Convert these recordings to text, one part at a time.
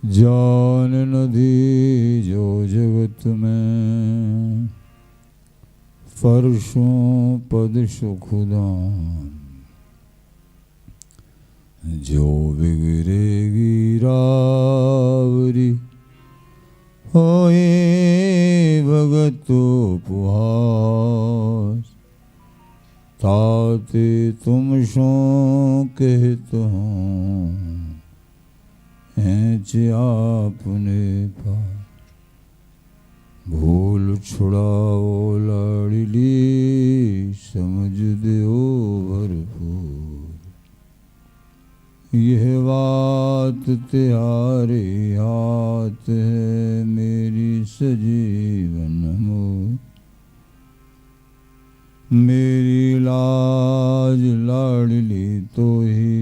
जान नदी जो जगत में फर्शों पद सुखदान, जो बिगड़ेगी रावरी होए भगत उपहास, ताते तुम सो कहते हो ऐच आपने पास। भूल छुड़ाओ लाडली समझ दो भरपूर, यह बात तुम्हारे हाथ है मेरी सजीवन मोर। मेरी लाज लाडली तो ही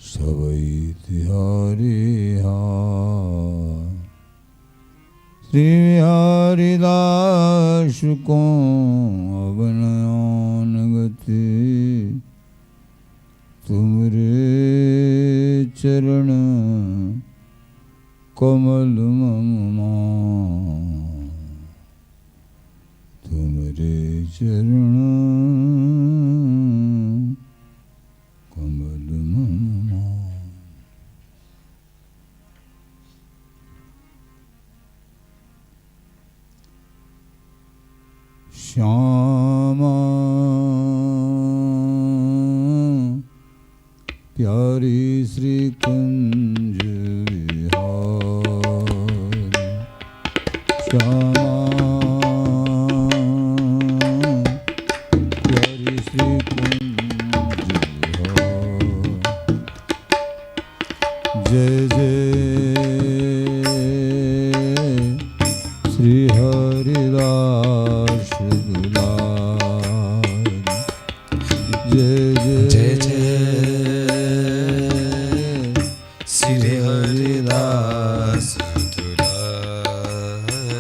सबई तिहारे हाथ। श्री हरिदास को अवनयन गति, तुमरे चरण कमल मम, तुमरे चरण कमल मम। श्यामा प्यारी श्री कुंज विहार, श्यामा प्यारी श्री कुंज विहार। जय जय श्री हरिदास दुलारी, जय जय श्री हरिदास दुलारी।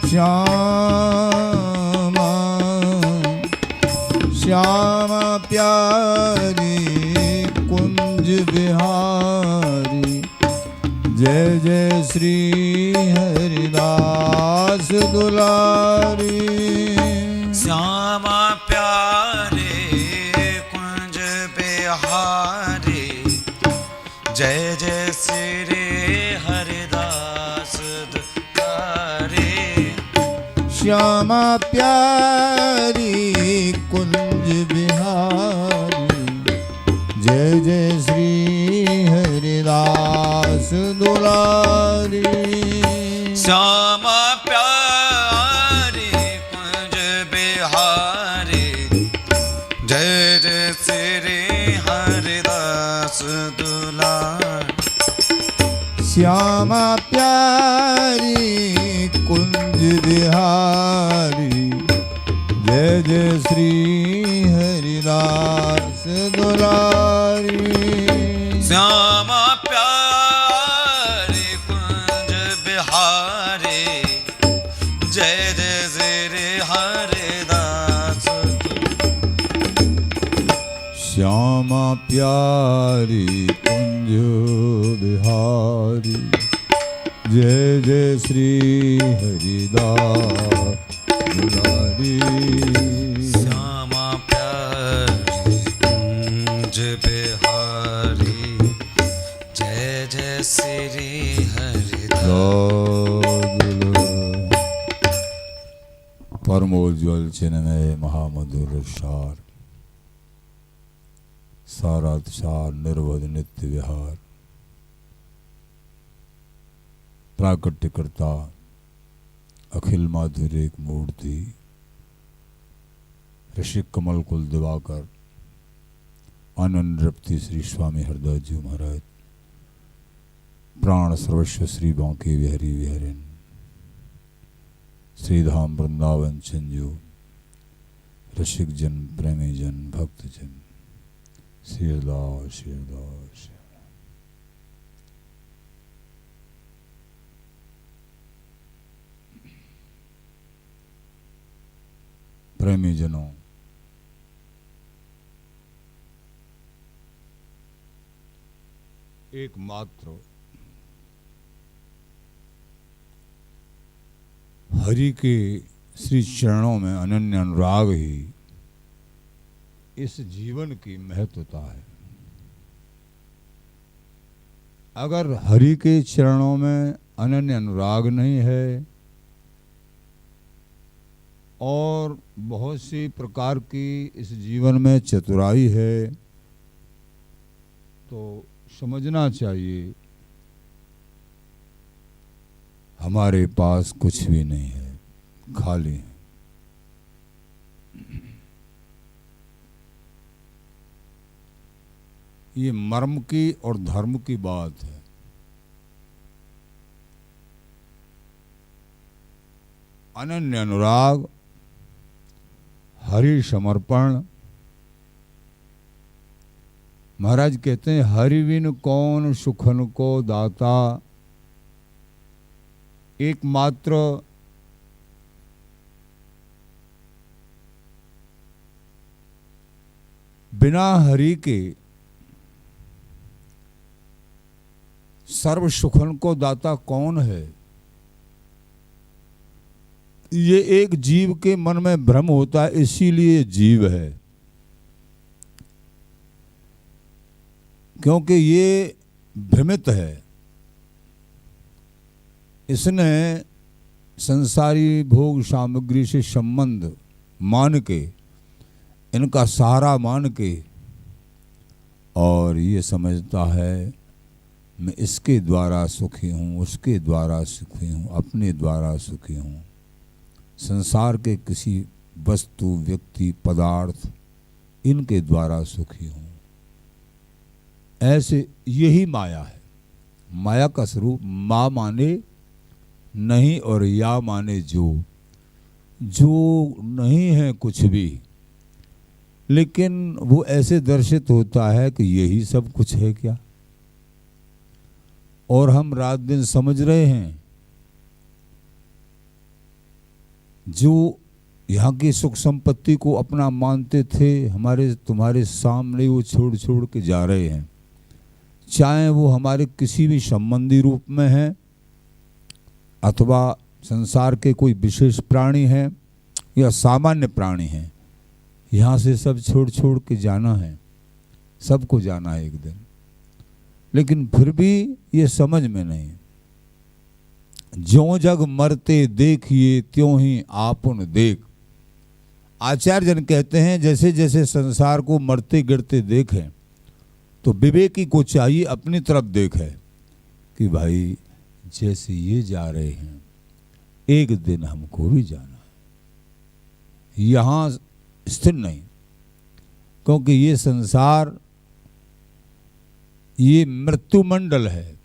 श्यामा श्यामा प्यारी कुंज बिहारी, जय जय श्री हरिदास दुलारी। श्यामा प्यारे कुंज बिहारी, जय जय श्री हरिदास दुलारी। श्यामा प्यारी कुंज बिहारी, जय जय श्री हरिदास दुलारी। श्यामा प्यारे कुंज बिहारी, जय जय श्री हरिदास दुलारी। श्यामा प्यारी कुंज बिहारी, जय जय श्री हरिदास दुलारी। श्यामा प्यारे कुंज बिहारी, जय जय श्री हरिदास। श्यामा प्यारी कुंज बिहारी, जय जय श्री हरिदास दुलारी। श्यामा प्यारी कुंज बिहारी, जय जय श्री हरिदास। परमोज्वल चिन्मय महामधुर सार, सारात सार निर्वध नित्य विहार। प्राकट्यकर्ता अखिल माधुर्य एक मूर्ति, ऋषिक कमल कुल दिवाकर आनंद रप्ति श्री स्वामी हरदास जी महाराज। प्राण सर्वस्व श्री बांके विहरी विहरन, श्रीधाम वृंदावन चंजू। रसिक जन प्रेमी जन भक्त जन, श्रीदास श्रीदास। प्रेमी जनों, एकमात्र हरि के श्री चरणों में अनन्य अनुराग ही इस जीवन की महत्वता है। अगर हरि के चरणों में अनन्य अनुराग नहीं है और बहुत सी प्रकार की इस जीवन में चतुराई है तो समझना चाहिए हमारे पास कुछ भी नहीं है, खाली है। ये मर्म की और धर्म की बात है। अनन्य अनुराग, हरि समर्पण। महाराज कहते हैं हरि बिन कौन सुखन को दाता, एकमात्र बिना हरि के सर्व सुखन को दाता कौन है? ये एक जीव के मन में भ्रम होता है, इसीलिए जीव है, क्योंकि ये भ्रमित है। इसने संसारी भोग सामग्री से संबंध मान के, इनका सहारा मान के, और ये समझता है मैं इसके द्वारा सुखी हूँ, उसके द्वारा सुखी हूँ, अपने द्वारा सुखी हूँ। संसार के किसी वस्तु, व्यक्ति, पदार्थ, इनके द्वारा सुखी हूँ। ऐसे यही माया है। माया का स्वरूप माँ माने नहीं और या माने जो नहीं है कुछ भी, लेकिन वो ऐसे दर्शित होता है कि यही सब कुछ है क्या। और हम रात दिन समझ रहे हैं जो यहाँ की सुख संपत्ति को अपना मानते थे, हमारे तुम्हारे सामने वो छोड़ छोड़ के जा रहे हैं। चाहे वो हमारे किसी भी संबंधी रूप में है अथवा संसार के कोई विशेष प्राणी हैं या सामान्य प्राणी हैं, यहाँ से सब छोड़ छोड़ के जाना है, सबको जाना है एक दिन। लेकिन फिर भी ये समझ में नहीं। ज्यों जग मरते देखिए त्यों ही आपन देख। आचार्य जन कहते हैं जैसे जैसे संसार को मरते गिरते देखें तो विवेकी को चाहिए अपनी तरफ देखे कि भाई जैसे ये जा रहे हैं एक दिन हमको भी जाना है। यहाँ स्थिर नहीं, क्योंकि ये संसार ये मृत्यु मंडल है,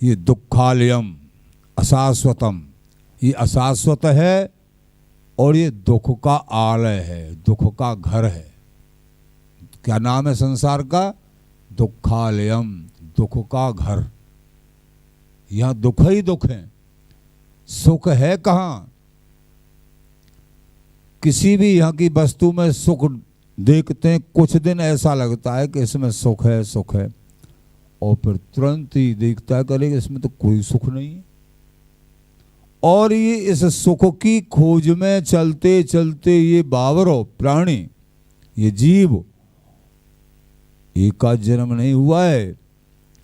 ये दुखालयम अशाश्वतम, ये अशाश्वत है और ये दुख का आलय है, दुख का घर है। क्या नाम है संसार का? दुखालयम, दुख का घर। यहां दुख ही दुख है, सुख है कहां? किसी भी यहाँ की वस्तु में सुख देखते हैं, कुछ दिन ऐसा लगता है कि इसमें सुख है सुख है, और फिर तुरंत ही देखता है करेगा इसमें तो कोई सुख नहीं है। और ये इस सुख की खोज में चलते चलते ये बावरो प्राणी, ये जीव एक का जन्म नहीं हुआ है,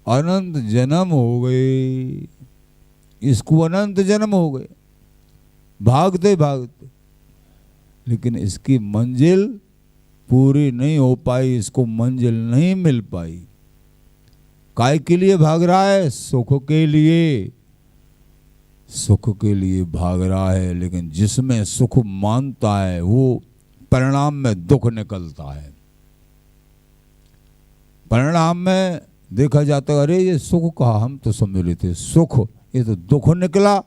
अनंत जन्म हो गए। इसको अनंत जन्म हो गए भागते भागते, लेकिन इसकी मंजिल पूरी नहीं हो पाई, इसको मंजिल नहीं मिल पाई। काय के लिए भाग रहा है? सुख के लिए, सुख के लिए भाग रहा है। लेकिन जिसमें सुख मानता है वो परिणाम में दुख निकलता है। परिणाम में देखा जाता है अरे ये सुख कहा, हम तो समझ रहे थे सुख, ये तो दुख निकला।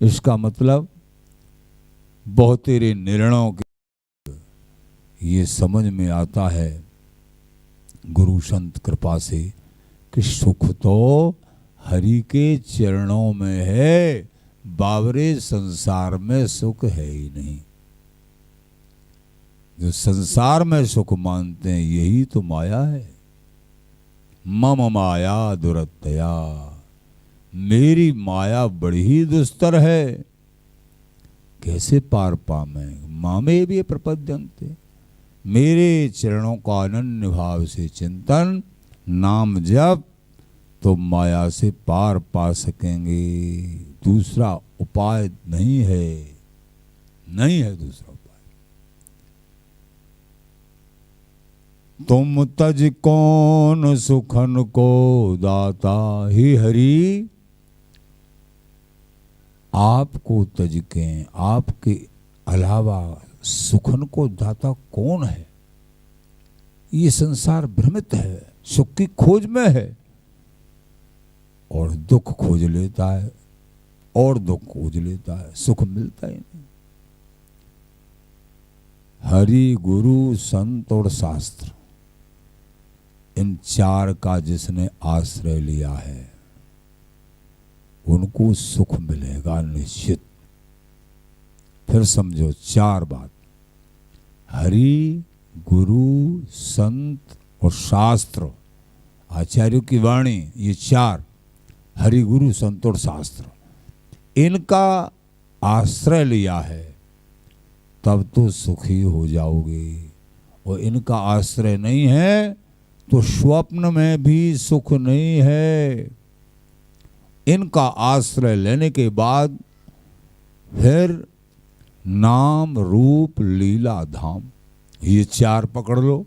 इसका मतलब बहुत तेरे निर्णयों के ये समझ में आता है गुरु संत कृपा से कि सुख तो हरि के चरणों में है, बावरे संसार में सुख है ही नहीं। जो संसार में सुख मानते हैं यही तो माया है। मम माया दुरतया, मेरी माया बड़ी ही दुस्तर है, कैसे पार पामे। मामे भी प्रपद्यन्ते, मेरे चरणों का अनन्य भाव से चिंतन नाम जप तो माया से पार पा सकेंगे। दूसरा उपाय नहीं है, नहीं है दूसरा उपाय। तुम तज कौन सुखन को दाता, ही हरि आपको तज के, आपके अलावा सुखन को दाता कौन है। ये संसार भ्रमित है, सुख की खोज में है और दुख खोज लेता है, और दुख खोज लेता है, सुख मिलता ही नहीं। हरि गुरु संत और शास्त्र, इन चार का जिसने आश्रय लिया है उनको सुख मिलेगा निश्चित। फिर समझो चार बात, हरि गुरु संत और शास्त्र, आचार्यों की वाणी, ये चार, हरि गुरु संत और शास्त्र, इनका आश्रय लिया है तब तो सुखी हो जाओगे। और इनका आश्रय नहीं है तो स्वप्न में भी सुख नहीं है। इनका आश्रय लेने के बाद फिर नाम रूप लीला धाम, ये चार पकड़ लो।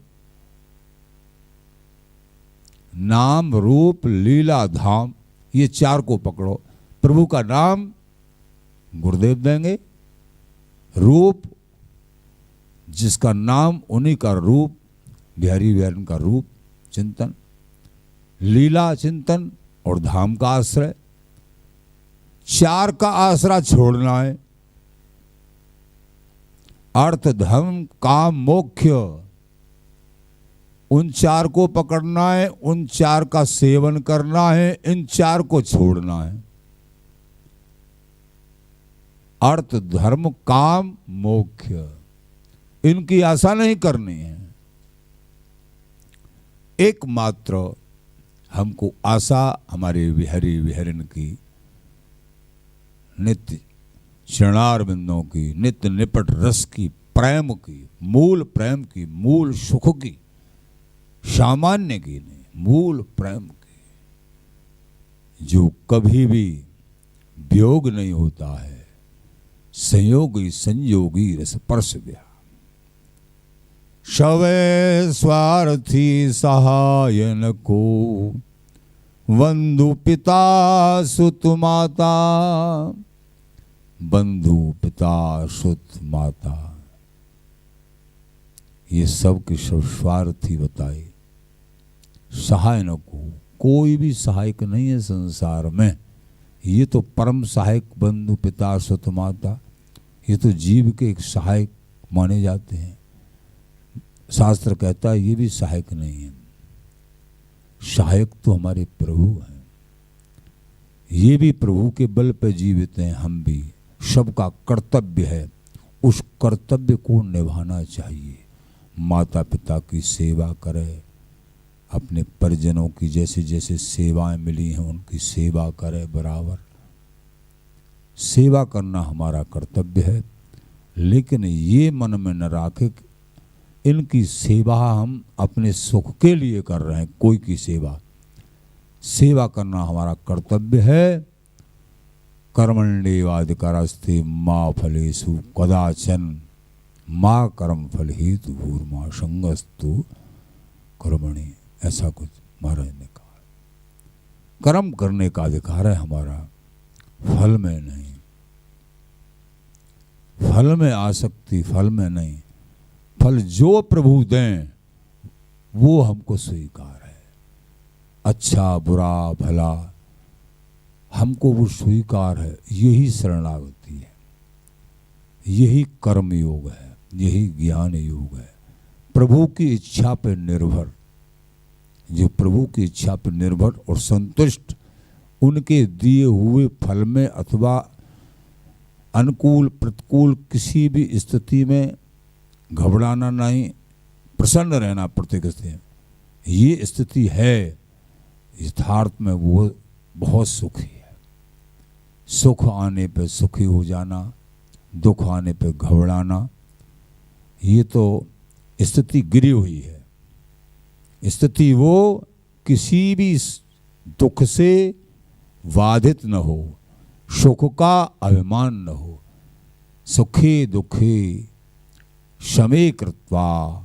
नाम रूप लीला धाम, ये चार को पकड़ो। प्रभु का नाम गुरुदेव देंगे, रूप जिसका नाम उन्हीं का रूप, बिहारी बिहारी का रूप चिंतन, लीला चिंतन और धाम का आश्रय। चार का आसरा छोड़ना है। अर्थ धर्म काम मोक्ष, उन चार को पकड़ना है, उन चार का सेवन करना है, इन चार को छोड़ना है। अर्थ धर्म काम मोक्ष, इनकी आशा नहीं करनी है। एकमात्र हमको आशा हमारे विहरी विहरन की, नित्य चरणार बिंदों की, नित्य निपट रस की, प्रेम की, मूल प्रेम की, मूल सुख की, सामान्य की नहीं, मूल प्रेम की, जो कभी भी वियोग नहीं होता है, संयोगी संयोगी रस परस व्या। शवे स्वार्थी सहायन को, बंधु पिता सुत माता, बंधु पिता सुत माता, ये सब के सब स्वार्थी बताए। सहायन को, कोई भी सहायक नहीं है संसार में। ये तो परम सहायक बंधु पिता सुत माता, ये तो जीव के एक सहायक माने जाते हैं। शास्त्र कहता है ये भी सहायक नहीं है। सहायक तो हमारे प्रभु हैं, ये भी प्रभु के बल पर जीवित हैं। हम भी, सबका कर्तव्य है, उस कर्तव्य को निभाना चाहिए। माता पिता की सेवा करे, अपने परिजनों की जैसे जैसे सेवाएं मिली हैं उनकी सेवा करे बराबर। सेवा करना हमारा कर्तव्य है, लेकिन ये मन में न रखे इनकी सेवा हम अपने सुख के लिए कर रहे हैं। कोई की सेवा करना हमारा कर्तव्य है। कर्मण्येवाधिकारस्ते मा फलेषु कदाचन माँ कर्म फल हेतु भूर्मा संगस्तु कर्मणि, ऐसा कुछ महाराज ने कहा। कर्म करने का अधिकार है हमारा, फल में नहीं। फल में आसक्ति, फल में नहीं। फल जो प्रभु दें वो हमको स्वीकार है। अच्छा बुरा भला हमको वो स्वीकार है। यही शरणागति है, यही कर्म योग है, यही ज्ञान योग है। प्रभु की इच्छा पर निर्भर, जो प्रभु की इच्छा पर निर्भर और संतुष्ट, उनके दिए हुए फल में अथवा अनुकूल प्रतिकूल किसी भी स्थिति में घबराना नहीं, प्रसन्न रहना प्रत्येक स्थिति में। ये स्थिति है यथार्थ में, वो बहुत सुखी है। सुख आने पे सुखी हो जाना, दुख आने पे घबराना, ये तो स्थिति गिरी हुई है। स्थिति वो किसी भी दुख से बाधित न हो, सुख का अभिमान न हो। सुखे दुखे शमे कृत्वा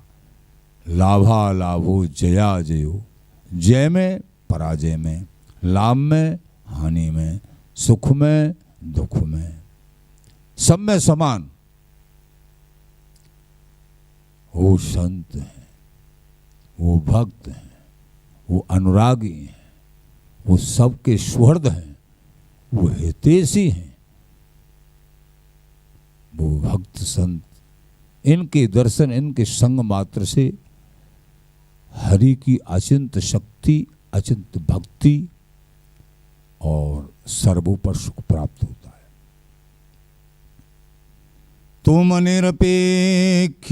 लाभा लाभो जया जयो। जय में पराजय में, लाभ में हानि में, सुख में दुख में, सब में समान। वो संत हैं, वो भक्त हैं, वो अनुरागी हैं, वो सबके सुहृद हैं, वो हितैषी हैं। वो भक्त संत, इनके दर्शन, इनके संग मात्र से हरि की अचिंत शक्ति, अचिंत भक्ति और सर्वोपर सुख प्राप्त होता है। तुम निरपेक्ष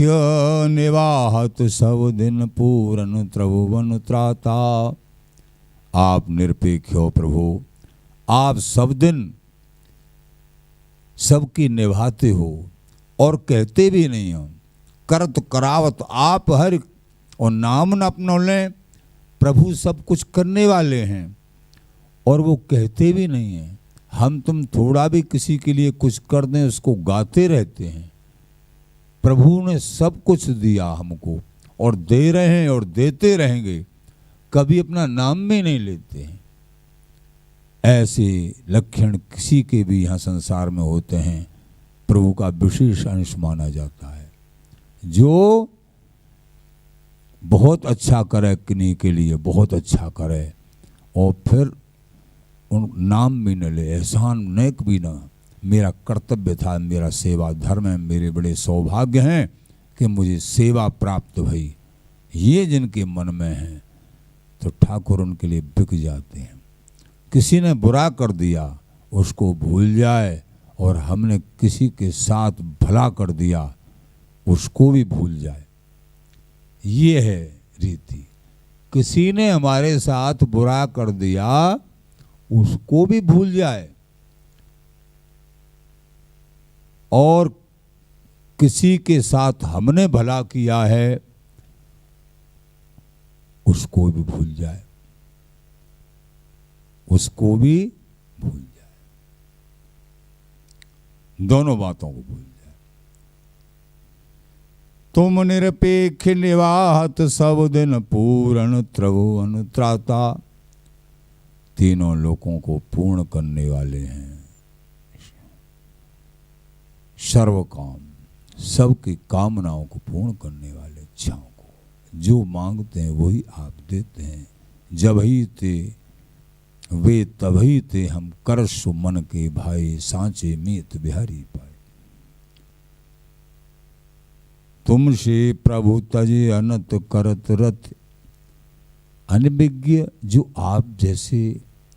निवाहत सब दिन पूरन त्रिभुवन त्राता। आप निरपेक्ष हो प्रभु, आप सब दिन सबकी निभाते हो और कहते भी नहीं हो। करत करावत आप हर, और नाम न अपना लें। प्रभु सब कुछ करने वाले हैं और वो कहते भी नहीं हैं। हम तुम थोड़ा भी किसी के लिए कुछ कर दें उसको गाते रहते हैं। प्रभु ने सब कुछ दिया हमको और दे रहे हैं और देते रहेंगे, कभी अपना नाम भी नहीं लेते हैं। ऐसे लक्षण किसी के भी यहाँ संसार में होते हैं, प्रभु का विशेष अंश माना जाता है। जो बहुत अच्छा करे किन्हीं के लिए, बहुत अच्छा करे और फिर उन नाम भी न ले, एहसान नेक भी ना। मेरा कर्तव्य था, मेरा सेवा धर्म है, मेरे बड़े सौभाग्य हैं कि मुझे सेवा प्राप्त भई, ये जिनके मन में है तो ठाकुर उनके लिए बिक जाते हैं। किसी ने बुरा कर दिया उसको भूल जाए, और हमने किसी के साथ भला कर दिया उसको भी भूल जाए। ये है रीति। किसी ने हमारे साथ बुरा कर दिया उसको भी भूल जाए, और किसी के साथ हमने भला किया है उसको भी भूल जाए, उसको भी भूल जाए। दोनों बातों को भूल जाए। तुम निरपेक्ष निवाहत सब दिन पूर्ण त्रिभुवन त्राता। तीनों लोकों को पूर्ण करने वाले हैं, सर्व काम, सबकी कामनाओं को पूर्ण करने वाले, इच्छाओं को जो मांगते हैं वही आप देते हैं। जब ही ते वे तभी ते हम कर सुमन के भाई, सांचे मीत बिहारी पाए। तुमसे प्रभु तजे अनत करत रथ। अनभिज्ञ जो आप जैसे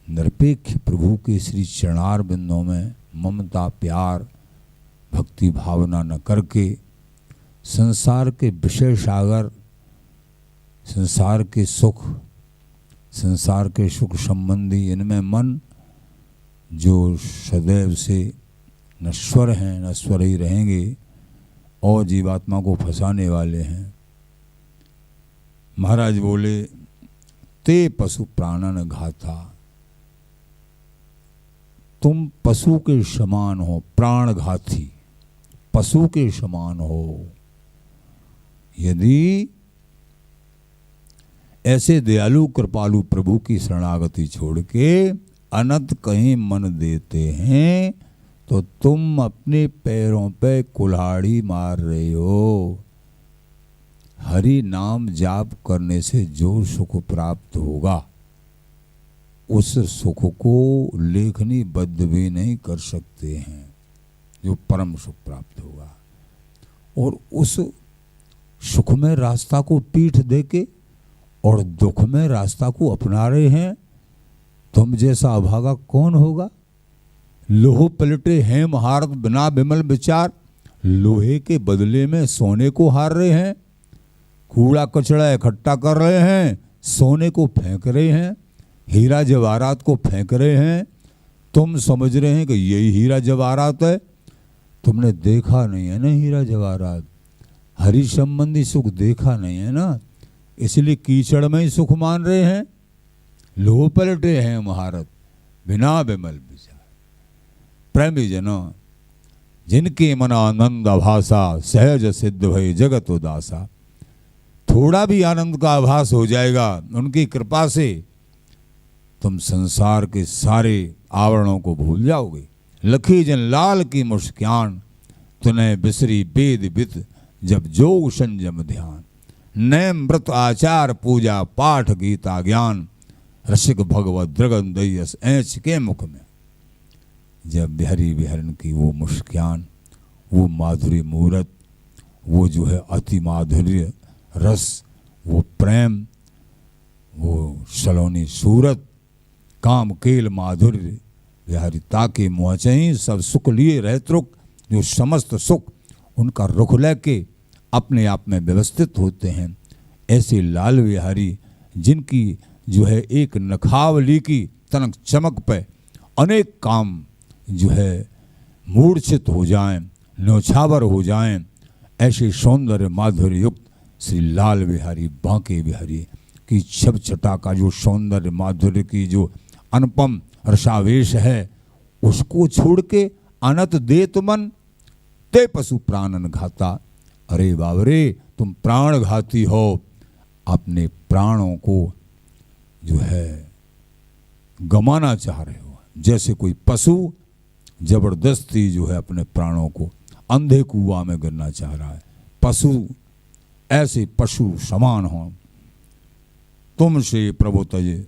निरपेक्ष प्रभु के श्री चरणार बिंदों में ममता प्यार भक्ति भावना न करके संसार के विषय सागर, संसार के सुख, संसार के सुख संबंधी इनमें मन जो सदैव से नश्वर हैं, नश्वर ही रहेंगे और जीवात्मा को फंसाने वाले हैं। महाराज बोले ते पशु प्राणन घाता। तुम पशु के समान हो, प्राणघाती पशु के समान हो। यदि ऐसे दयालु कृपालु प्रभु की शरणागति छोड़ के अनंत कहीं मन देते हैं तो तुम अपने पैरों पे कुल्हाड़ी मार रहे हो। हरि नाम जाप करने से जो सुख प्राप्त होगा उस सुख को लेखनी बद्ध भी नहीं कर सकते हैं, जो परम सुख प्राप्त होगा। और उस सुख में रास्ता को पीठ देके और दुख में रास्ता को अपना रहे हैं। तुम जैसा अभागा कौन होगा। लोह पलटे हैं महारत बिना विमल विचार। लोहे के बदले में सोने को हार रहे हैं, कूड़ा कचड़ा इकट्ठा कर रहे हैं, सोने को फेंक रहे हैं, हीरा जवाहरात को फेंक रहे हैं। तुम समझ रहे हैं कि यही हीरा जवाहरात है। तुमने देखा नहीं है ना हीरा जवाहरात, हरि संबंधी सुख देखा नहीं है ना, इसलिए कीचड़ में ही सुख मान रहे हैं। लोह पलटे हैं महारत बिना बिमल विचार। प्रेमी जनों, जिनके मन आनंद आभासा, सहज सिद्ध भय जगत उदासा। थोड़ा भी आनंद का आभास हो जाएगा उनकी कृपा से, तुम संसार के सारे आवरणों को भूल जाओगे। लखी जन लाल की मुस्कान, तुने बिसरी वेद वित जब जोग संयम ध्यान। नैम व्रत आचार पूजा पाठ गीता ज्ञान, रसिक भगवत द्रगन दयस ऐच के मुख में। जब बिहारी बिहारन की वो मुस्कान, वो माधुरी मूरत, वो जो है अति माधुर्य रस, वो प्रेम, वो सलोनी सूरत, काम केल माधुर्य बिहारी ताके मुँचही सब सुख लिए रहत्रुक। जो समस्त सुख उनका रुख लेके अपने आप में व्यवस्थित होते हैं, ऐसे लाल बिहारी जिनकी जो है एक नखावली की तनक चमक पे अनेक काम जो है मूर्छित हो जाएं, न्योछावर हो जाएं, ऐसे सौंदर्य माधुर्य युक्त श्री लाल बिहारी बांके बिहारी की छब छटा का जो सौंदर्य माधुर्य की जो अनुपम रसावेश है, उसको छोड़ के अनत देत मन ते पशु प्राणन घाता। अरे बाबरे, तुम प्राण घाती हो, अपने प्राणों को जो है गमाना चाह रहे हो। जैसे कोई पशु जबरदस्ती जो है अपने प्राणों को अंधे कुआं में गिरना चाह रहा है। पशु ऐसे पशु समान हो। तुमसे प्रभु तजे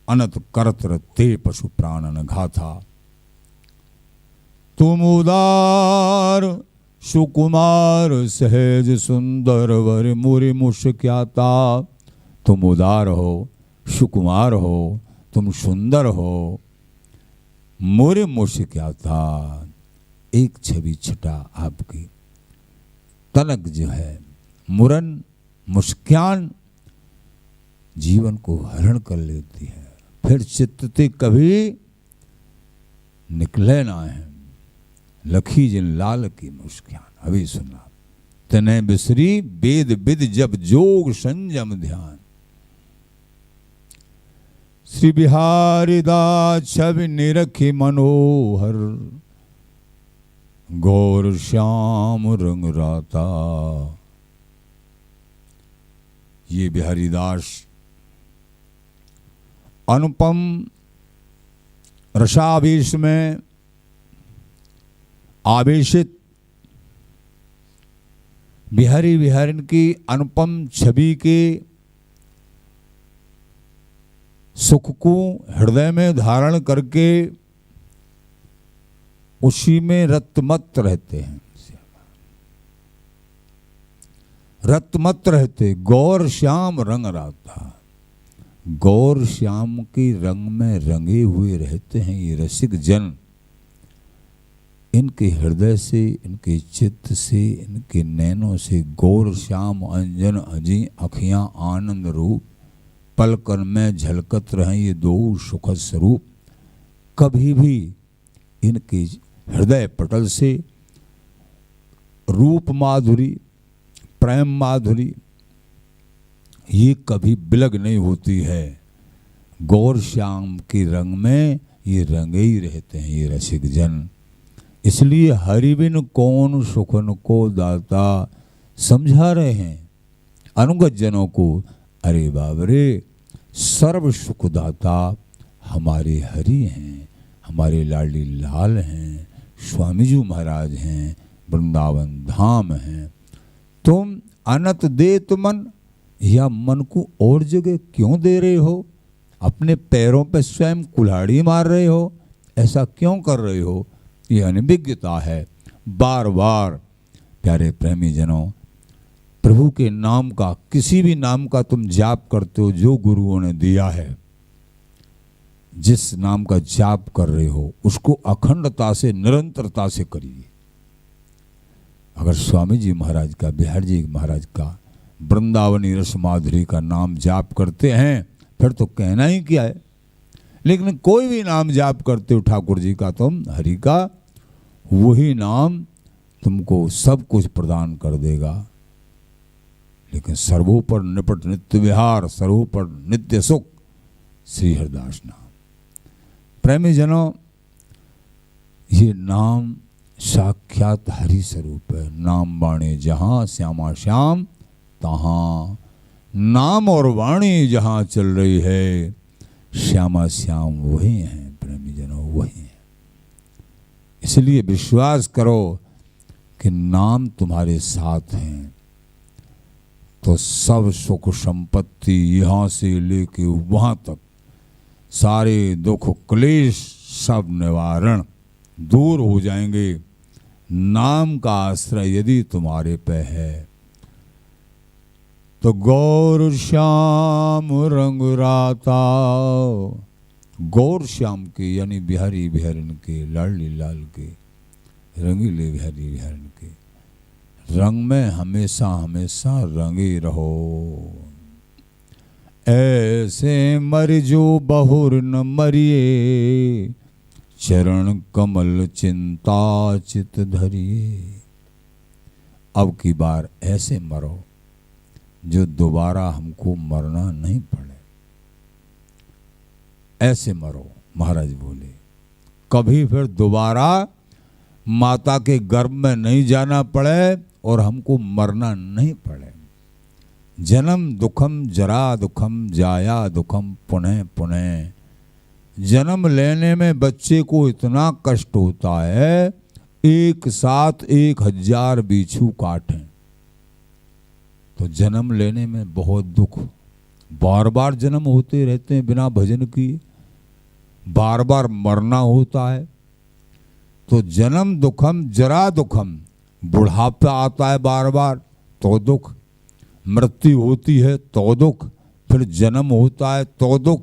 अनत करतर ते पशु प्राणन घाथा। तुम उदार सुकुमार सहज सुंदर वर मुरि मुस्क्याता। तुम उदार हो, सुकुमार हो, तुम सुंदर हो, मुरि मुस्क्याता। एक छवि छटा आपकी, तनक जो है मुरन मुस्कान जीवन को हरण कर लेती है। फिर चित्त कभी निकले ना है। लखी जिन लाल की मुस्कान। अभी सुना, तने बिसरी वेद विद जब जोग संयम ध्यान। श्री बिहारी दास छवि निरखी मनोहर, गौर श्याम रंग राता। ये बिहारी दास अनुपम रसावेश में आवेशित बिहारी बिहारिन की अनुपम छवि के सुख को हृदय में धारण करके उसी में रतमत रहते हैं। रतमत रहते, गौर श्याम रंग राता। गौर श्याम के रंग में रंगे हुए रहते हैं ये रसिक जन। इनके हृदय से, इनके चित्त से, इनके नैनों से गौर श्याम अंजन अजी अखियां आनंद रूप पलकन में झलकत रहें ये दो सुखद स्वरूप। कभी भी इनके हृदय पटल से रूप माधुरी, प्रेम माधुरी ये कभी बिलग नहीं होती है। गौर श्याम के रंग में ये रंगे ही रहते हैं ये रसिक जन। इसलिए हरि बिन कौन सुखन को दाता समझा रहे हैं अनुगत जनों को। अरे बाबरे, सर्व सुखदाता हमारे हरि हैं, हमारे लाडली लाल हैं, स्वामी जी महाराज हैं, वृंदावन धाम हैं। तुम अनत दे तुमन, या मन को और जगह क्यों दे रहे हो? अपने पैरों पे स्वयं कुल्हाड़ी मार रहे हो, ऐसा क्यों कर रहे हो? ये अनभिज्ञता है। बार बार प्यारे प्रेमी जनों, प्रभु के नाम का, किसी भी नाम का तुम जाप करते हो जो गुरुओं ने दिया है, जिस नाम का जाप कर रहे हो उसको अखंडता से, निरंतरता से करिए। अगर स्वामी जी महाराज का, बिहार जी महाराज का, वृंदावनी रस माधुरी का नाम जाप करते हैं, फिर तो कहना ही क्या है। लेकिन कोई भी नाम जाप करते हो ठाकुर जी का, तुम हरि का, वही नाम तुमको सब कुछ प्रदान कर देगा। लेकिन सर्वोपर निपट नित्य विहार, सर्वोपर नित्य सुख, श्री हरिदास नाम। प्रेमी जनों, ये नाम साक्षात हरि स्वरूप है। नाम वाणी जहाँ श्यामा श्याम तहाँ, नाम और वाणी जहाँ चल रही है, श्यामा श्याम वही हैं। प्रेमी जनों, वही हैं। इसलिए विश्वास करो कि नाम तुम्हारे साथ हैं तो सब सुख संपत्ति यहाँ से लेके वहाँ तक, सारे दुख क्लेश सब निवारण दूर हो जाएंगे। नाम का आश्रय यदि तुम्हारे पे है तो गौर श्याम रंग राता, गौर श्याम के यानी बिहारी बिहारिन के, लाडली लाल के, रंगीले बिहारी बिहारिन के रंग में हमेशा हमेशा रंगे रहो। ऐसे मर जो बहुर न मरिए, चरण कमल चिंता चित धरिए। अब की बार ऐसे मरो जो दोबारा हमको मरना नहीं पड़े। ऐसे मरो, महाराज बोले, कभी फिर दोबारा माता के गर्भ में नहीं जाना पड़े और हमको मरना नहीं पड़े। जन्म दुखम जरा दुखम जाया दुखम पुनः पुनः। जन्म लेने में बच्चे को इतना कष्ट होता है, एक साथ 1000 बिच्छू काटें तो जन्म लेने में बहुत दुख। बार बार जन्म होते रहते हैं बिना भजन किए, बार बार मरना होता है। तो जन्म दुखम जरा दुखम, बुढ़ापा आता है बार बार तो दुख, मृत्यु होती है तो दुख, फिर जन्म होता है तो दुख।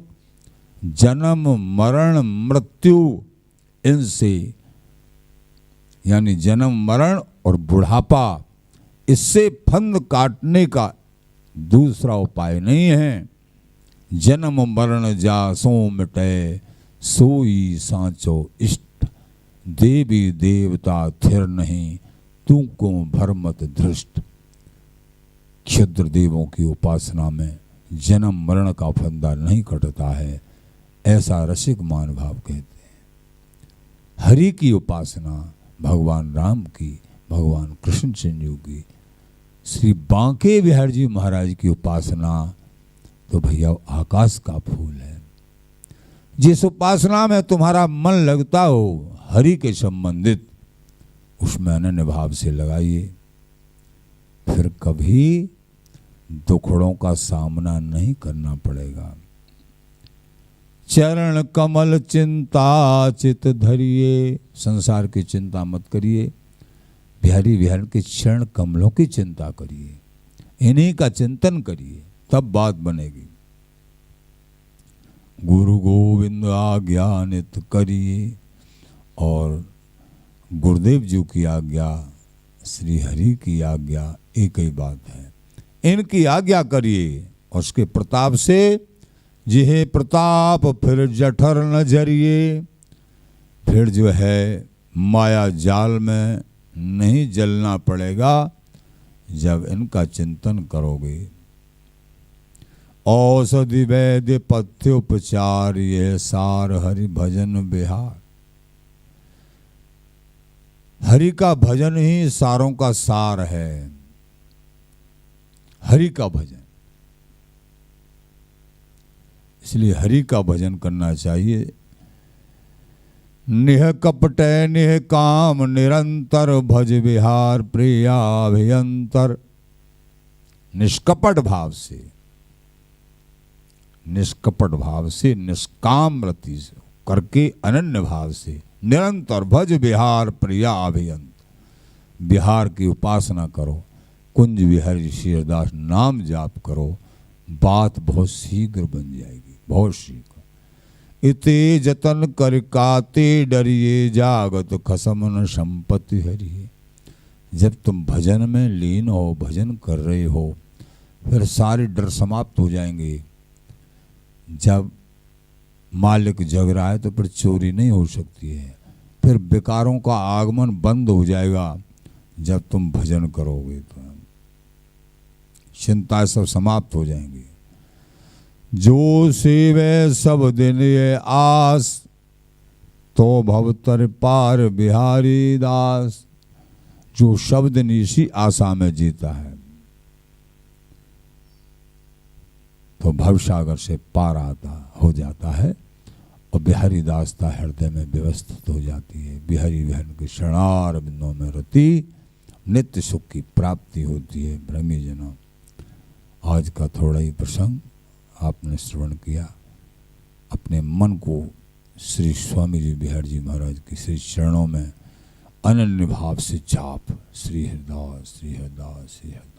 जन्म मरण मृत्यु, इनसे यानी जन्म मरण और बुढ़ापा, इससे फंद काटने का दूसरा उपाय नहीं है। जन्म मरण जा सो मिटे, सोई सांचो इष्ट। देवी देवता थिर नहीं, तू को भरमत धृष्ट। क्षुद्र देवों की उपासना में जन्म मरण का फंदा नहीं कटता है, ऐसा रसिक मान भाव कहते हैं। हरि की उपासना, भगवान राम की, भगवान कृष्ण चंद्र की, श्री बांके बिहारी जी महाराज की उपासना तो भैया आकाश का फूल है। जिस उपासना में तुम्हारा मन लगता हो हरि के संबंधित, उसमें अनन्य भाव से लगाइए, फिर कभी दुखड़ों का सामना नहीं करना पड़ेगा। चरण कमल चिंता चित धरिए, संसार की चिंता मत करिए, बिहारी बिहार के चरण कमलों की चिंता करिए, इन्हीं का चिंतन करिए, तब बात बनेगी। गुरु गोविंद आज्ञा नित करिए, और गुरुदेव जी की आज्ञा, श्री हरि की आज्ञा एक ही बात है। इनकी आज्ञा करिए, और उसके प्रताप से जिहे प्रताप फिर जठर न जरिए। फिर जो है माया जाल में नहीं जलना पड़ेगा जब इनका चिंतन करोगे। औषधि वैद्य पथ्य उपचार, ये सार हरि भजन बिहार। हरि का भजन ही सारों का सार है। हरि का भजन, इसलिए हरि का भजन करना चाहिए। निह कपट निह काम निरंतर, भज विहार प्रियाभियंतर। निष्कपट भाव से, निष्कपट भाव से, निष्काम रति से करके, अनन्य भाव से निरंतर भज विहार प्रिया अभियंत। बिहार की उपासना करो, कुंज विहारी श्री हरिदास नाम जाप करो, बात बहुत शीघ्र बन जाएगी, बहुत शीघ्र। इते जतन कर काते डरिए, जागत खसम न संपत्ति हरिए। जब तुम भजन में लीन हो, भजन कर रहे हो, फिर सारे डर समाप्त हो जाएंगे। जब मालिक जग रहा है तो फिर चोरी नहीं हो सकती है, फिर विकारों का आगमन बंद हो जाएगा। जब तुम भजन करोगे तो चिंता सब समाप्त हो जाएंगी। जो सेवे सब दिन ये आस, तो भवतर पार बिहारी दास। जो शब्द इसी आशा में जीता है तो भवसागर से पार हो जाता है और बिहारी दासता हृदय में व्यवस्थित हो जाती है। बिहारी बहन के शरणार बिंदों में रति नित्य सुख की प्राप्ति होती है। ब्रह्मी जनों, आज का थोड़ा ही प्रसंग आपने श्रवण किया। अपने मन को श्री स्वामी जी बिहारी जी महाराज की श्री चरणों में अनन्य भाव से जाप, श्री हरिदास श्री हरिदास श्री हरिदास,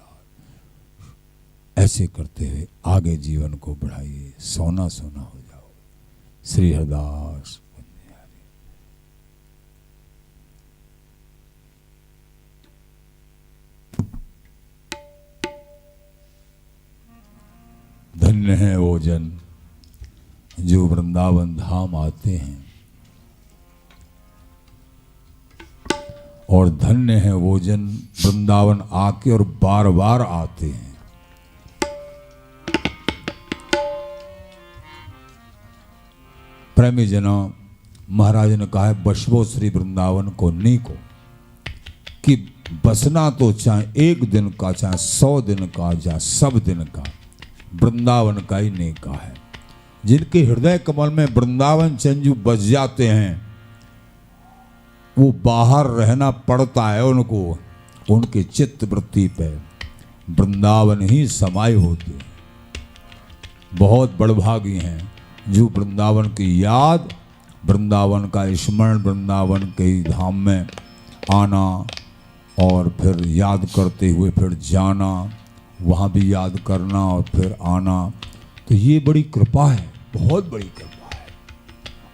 ऐसे करते हुए आगे जीवन को बढ़ाइए। सोना सोना हो जाओ। श्री हरिदास। धन्य है वो जन जो वृंदावन धाम आते हैं, और धन्य है वो जन वृंदावन आके और बार बार आते हैं। प्रेमी जनों, महाराज ने कहा है बसवो श्री वृंदावन को नी को, कि बसना तो चाहे एक दिन का, चाहे 100 दिन का, चाहे सब दिन का, वृंदावन का ही नेका है। जिनके हृदय कमल में वृंदावन चंजू बस जाते हैं, वो बाहर रहना पड़ता है उनको, उनके चित्त वृत्ति पे वृंदावन ही समाये होते हैं। बहुत बड़भागी हैं जो वृंदावन की याद, वृंदावन का स्मरण, वृंदावन के धाम में आना और फिर याद करते हुए फिर जाना, वहाँ भी याद करना और फिर आना। तो ये बड़ी कृपा है, बहुत बड़ी कृपा है।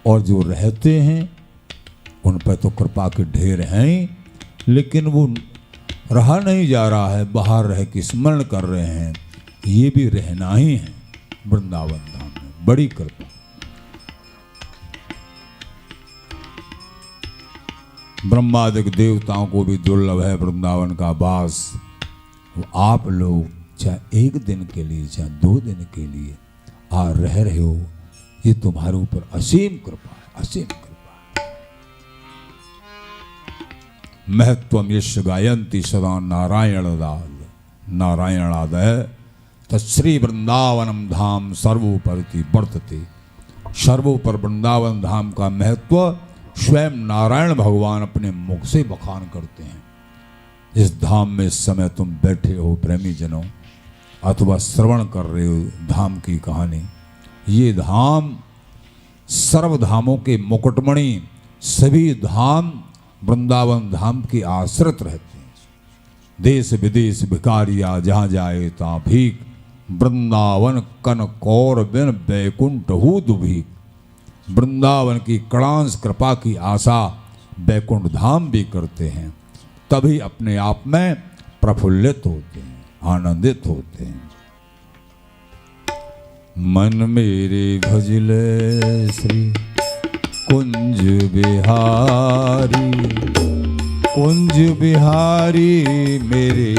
और जो रहते हैं उन पर तो कृपा के ढेर हैं, लेकिन वो रहा नहीं जा रहा है, बाहर रह के स्मरण कर रहे हैं। ये भी रहना ही है वृंदावन धाम में, बड़ी कृपा। ब्रह्मादिक देवताओं को भी दुर्लभ है वृंदावन का वास। वो आप लोग चाहे एक दिन के लिए, चाहे 2 दिन के लिए आ रह रहे हो, ये तुम्हारे ऊपर असीम कृपा है, असीम कृपा है। महत्वम यश गायंती सदा नारायणादय तश्री वृंदावनम धाम सर्वोपरि वर्तते। सर्वोपर वृंदावन धाम का महत्व स्वयं नारायण भगवान अपने मुख से बखान करते हैं। इस धाम में इस समय तुम बैठे हो प्रेमी जनों, अथवा श्रवण कर रहे हो धाम की कहानी। ये धाम सर्वधामों के मुकुटमणि, सभी धाम वृंदावन धाम के आश्रित रहते हैं। देश विदेश भिकारिया जहाँ जाए ता भीख, वृंदावन कन कौर बिन बैकुंठ हु दुभीक। वृंदावन की कड़ांस कृपा की आशा बैकुंठ धाम भी करते हैं, तभी अपने आप में प्रफुल्लित होते हैं, आनंदित होते हैं। मन मेरे भजले श्री कुंज बिहारी, कुंज बिहारी मेरे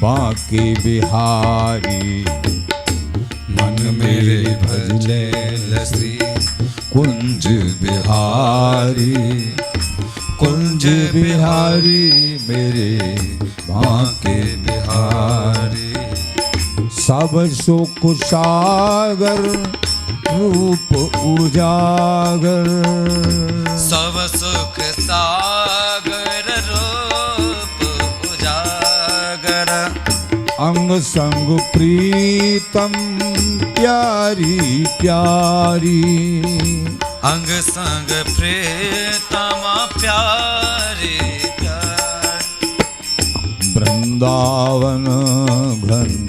बांके बिहारी। मन मेरे भजले श्री कुंज बिहारी, कुंज बिहारी मेरे बांके बिहारी। सब सुख सागर रूप उजागर, सब सुख सागर रूप उजागर। अंग संग प्रीतम प्यारी प्यारी, अंग संग प्रीतम प्यारी प्यारी। वृंदावन घन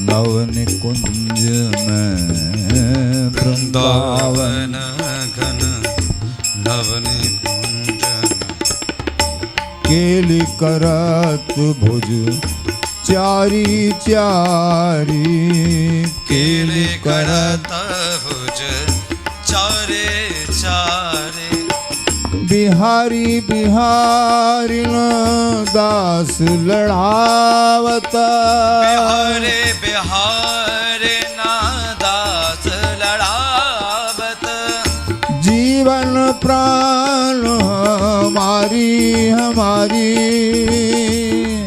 नव निकुंज में, वृंदावन घन नव निकुंज केली करत भुज चारी चारी, केले करत भुज चारे चारे, बिहारी बिहारी दास लड़ावत, बिहारे बिहारे नादास लड़ावत, जीवन प्राण हमारी हमारी,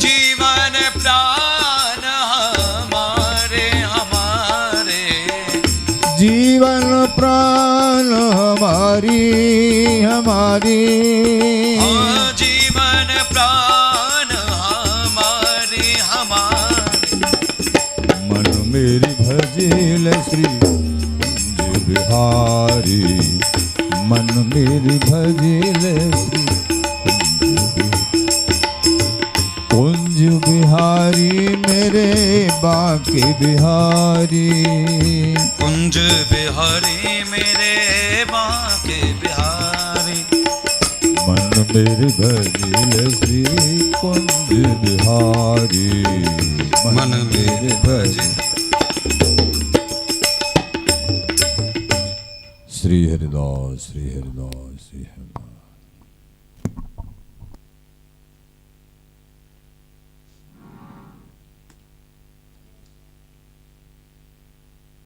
जीवन प्राण हमारे हमारे, जीवन प्राण हमारी हमारी, जीवन प्राण हमारी हमारी। मन मेरी भजिल श्री कुंज बिहारी, मन मेरी भजिल श्री कुंज बिहारी, मेरे बांके बिहारी, कुंज बिहारी मेरे बांके बिहारी, मन मेरी भजिल श्री कुंज बिहारी, मन मेरे भजे। श्री हरिदास श्री हरिदास श्री हरिदास।